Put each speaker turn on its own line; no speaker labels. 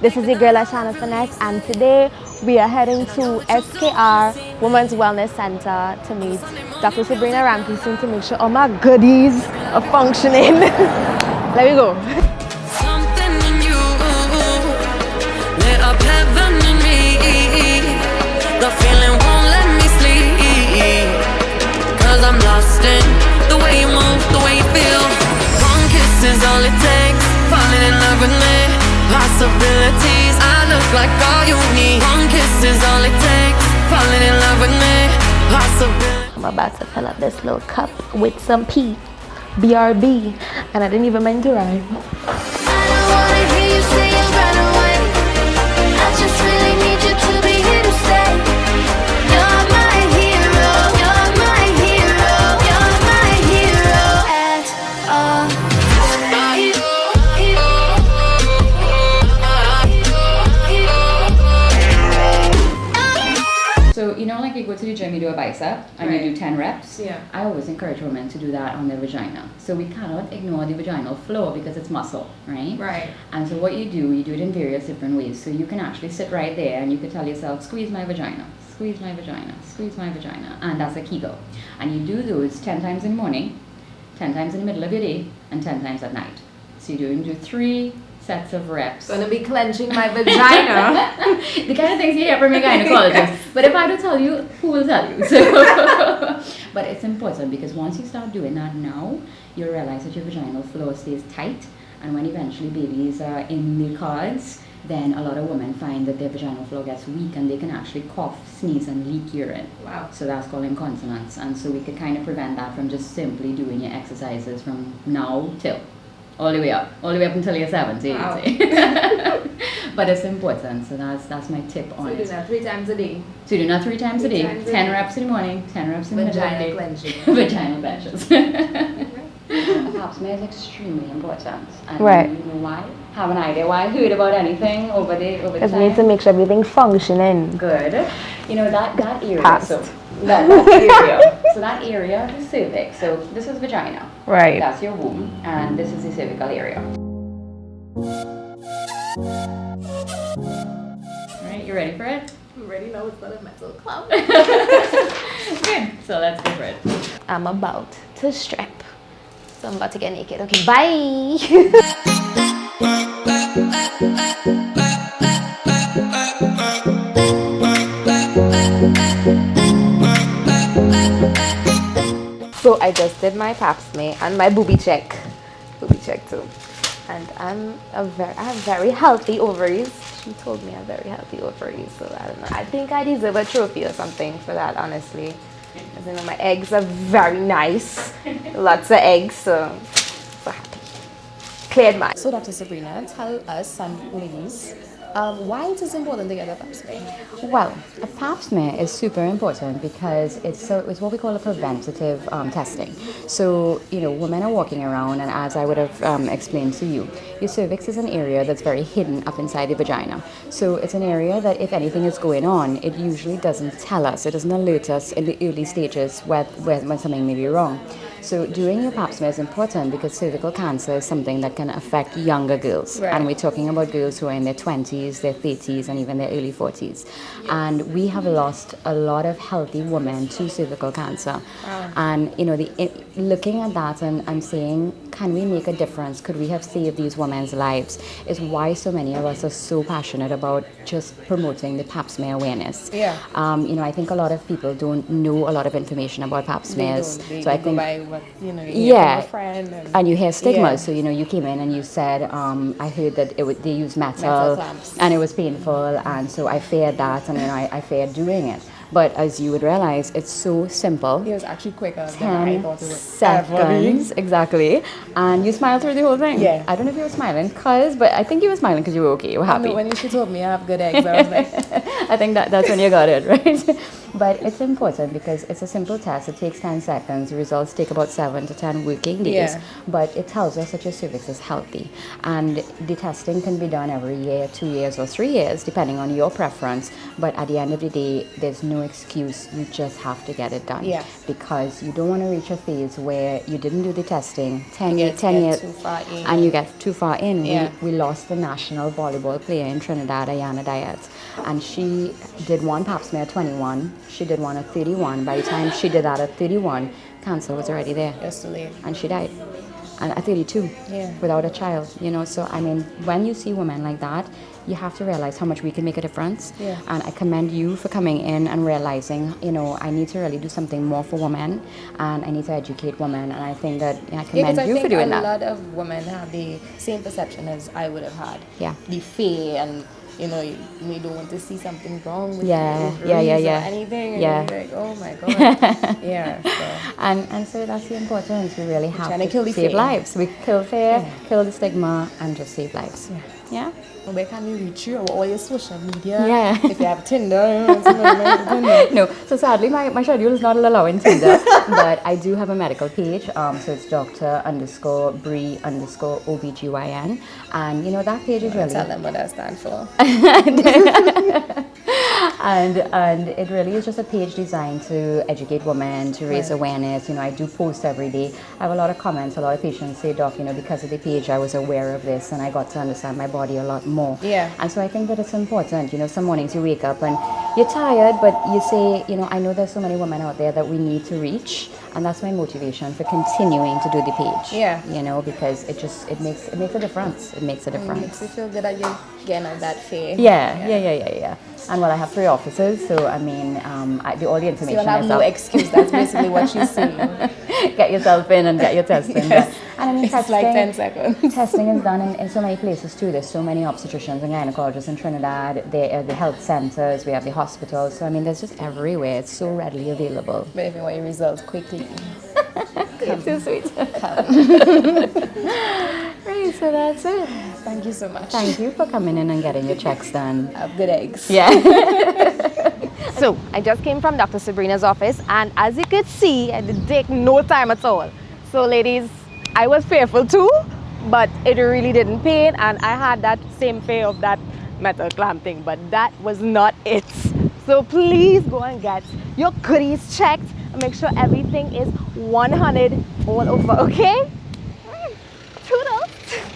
This is your girl Ashana Finesse, and today we are heading to SKR Women's Wellness Center to meet Dr. Sabrina Ramkissoon to make sure all my goodies are functioning. Let me go.
Something in you lit up heaven in me. The feeling won't let me sleep, 'cause I'm lost in the way you move, the way you feel. One kiss is all it takes, falling in love with me. Possibilities, I look like all you need. One kiss is all it takes, falling in love with me. Possibilities.
I'm about to fill up this little cup with some BRB, and I didn't even mean to rhyme.
I don't wanna hear you say you run away. I just really need you to be here to stay. You're my hero, you're my hero, you're my hero at all.
So, you know, like you go to the gym, you do a bicep and you do 10 reps.
Yeah.
I always encourage women to do that on their vagina. So we cannot ignore the vaginal floor because it's muscle, right?
Right.
And so what you do it in various different ways. So you can actually sit right there and you can tell yourself, squeeze my vagina, squeeze my vagina, squeeze my vagina. And that's a Kegel. And you do those 10 times in the morning, 10 times in the middle of your day, and 10 times at night. So you do 3 sets of reps.
Gonna be clenching my vagina.
The kind of things you hear from a gynecologist. But if I don't tell you, who will tell you? So, but it's important because once you start doing that now, you'll realize that your vaginal floor stays tight, and when eventually babies are in the cards, then a lot of women find that their vaginal floor gets weak and they can actually cough, sneeze, and leak urine.
Wow.
So that's called incontinence. And so we could kind of prevent that from just simply doing your exercises from now till all the way up until you're 70.
Wow.
But it's important, so that's my tip on
So
it.
do that 3 times a day.
So do that 3 times a day.
3 times a
10
day.
reps in the morning, 10 reps in the middle of the
Vagina
day.
clenching.
Vaginal benches. Pap smear is extremely important. And
Right.
you know why? Have an idea why? Heard about anything over the
Because we
time?
need to make sure everything's functioning.
Good. You know that area.
Past.
So that area. So that area is cervix. So this is vagina.
Right.
That's your womb, and this is the cervical area. Alright, you ready for it?
You already know it's not a metal club.
Good. So let's go for it.
I'm about to strip. So I'm about to get naked. Okay, bye. So I just did my pap smear and my booby check too, and I have very healthy ovaries. She told me I have very healthy ovaries, so I don't know. I think I deserve a trophy or something for that, honestly. As you know, my eggs are very nice, lots of eggs, so happy. Cleared mine. So Dr. Sabrina, tell us, ladies, why it is important to get a pap smear?
Well, a pap smear is super important because it's what we call a preventative testing. So, you know, women are walking around, and as I would have explained to you, your cervix is an area that's very hidden up inside the vagina. So it's an area that if anything is going on, it usually doesn't tell us, it doesn't alert us in the early stages when something may be wrong. So doing your pap smear is important because cervical cancer is something that can affect younger girls.
Right.
And we're talking about girls who are in their 20s, their 30s, and even their early 40s. And we have lost a lot of healthy women to cervical cancer.
Wow.
And, you know, looking at that and saying, can we make a difference? Could we have saved these women's lives? Is why so many of us are so passionate about just promoting the pap smear awareness.
Yeah.
You know, I think a lot of people don't know a lot of information about pap smears.
They
so I
go
think
by what, you know, you hear
yeah,
from a friend
and you hear stigmas.
Yeah.
So you know, you came in and you said, I heard that they use
Metal clamps.
and it was painful, and so I feared that, and then I feared doing it. But as you would realize, it's so simple.
It was actually quicker than I
10
thought it would ever be.
seconds, exactly. And you smiled through the whole thing.
Yeah.
I don't know if you were smiling, but I think you were smiling because you were okay, you were happy.
When she told me I have good eggs, I was like,
I think that's when you got it, right? But it's important because it's a simple test. It takes 10 seconds. The results take about 7 to 10 working days.
Yeah.
But it tells us that your cervix is healthy. And the testing can be done every year, 2 years, or 3 years, depending on your preference. But at the end of the day, there's no excuse. You just have to get it done.
Yeah.
Because you don't want to reach a phase where you didn't do the testing 10
You
years,
get
years,
too far in.
and you get too far in.
Yeah.
We lost the national volleyball player in Trinidad, Ayana Diaz, and she did one pap smear at 21. She did one at 31. By the time she did that at 31, cancer was already there,
Just too late.
and she died. And at 32,
Yeah.
without a child, you know. So I mean, when you see women like that, you have to realize how much we can make a difference.
Yeah.
And I commend you for coming in and realizing, you know, I need to really do something more for women, and I need to educate women. And I think that I
Yeah,
commend
because I
you for
think
doing
a
that.
lot of women have the same perception as I would have had.
Yeah.
The fear and, you know, you don't want to see something wrong with
Yeah,
your
yeah, yeah,
ovaries
yeah.
or anything. And
Yeah.
you're like, oh my God. Yeah. So.
And so that's the importance. We really have
trying to
to
kill the
save
fear.
lives. We kill fear, kill the stigma, and just save lives. Yeah.
Well, where can we reach you? All your social media?
Yeah.
If you have Tinder, somebody might have Tinder.
No, so sadly my schedule is not allowing Tinder, but I do have a medical page. So it's Dr_Bree_OBGYN, and you know that page is really
Tell them what that stands for.
and it really is just a page designed to educate women, to raise
Right.
awareness. You know, I do post every day. I have a lot of comments. A lot of patients say, Doc, you know, because of the page, I was aware of this and I got to understand my body a lot more.
Yeah.
And so I think that it's important. You know, some mornings you wake up and you're tired, but you say, you know, I know there's so many women out there that we need to reach, and that's my motivation for continuing to do the page.
Yeah.
You know, because it makes a difference. It makes a
It
difference.
makes you feel good that you're getting out that fear.
Yeah. And well, I have 3 offices, so I mean, all the
So
information
you'll have
is
no
up.
excuse. That's basically what she's saying.
Get yourself in and get your testing done.
Yes.
And I mean,
It's like 10 seconds.
testing is done in so many places too. There's so many obstetricians and gynecologists in Trinidad. There are the health centers, we have the hospitals. So I mean, there's just everywhere. It's so readily available.
But if you want your results quickly,
Too sweet. Right, so that's it.
thank you so much.
Thank you for coming in and getting your checks done.
Have good eggs.
Yeah.
So I just came from Dr. Sabrina's office, and as you could see, I didn't take no time at all. So ladies, I was fearful too, but it really didn't pain, and I had that same fear of that metal clamp thing, but that was not it. So please go and get your goodies checked and make sure everything is 100 all over, okay?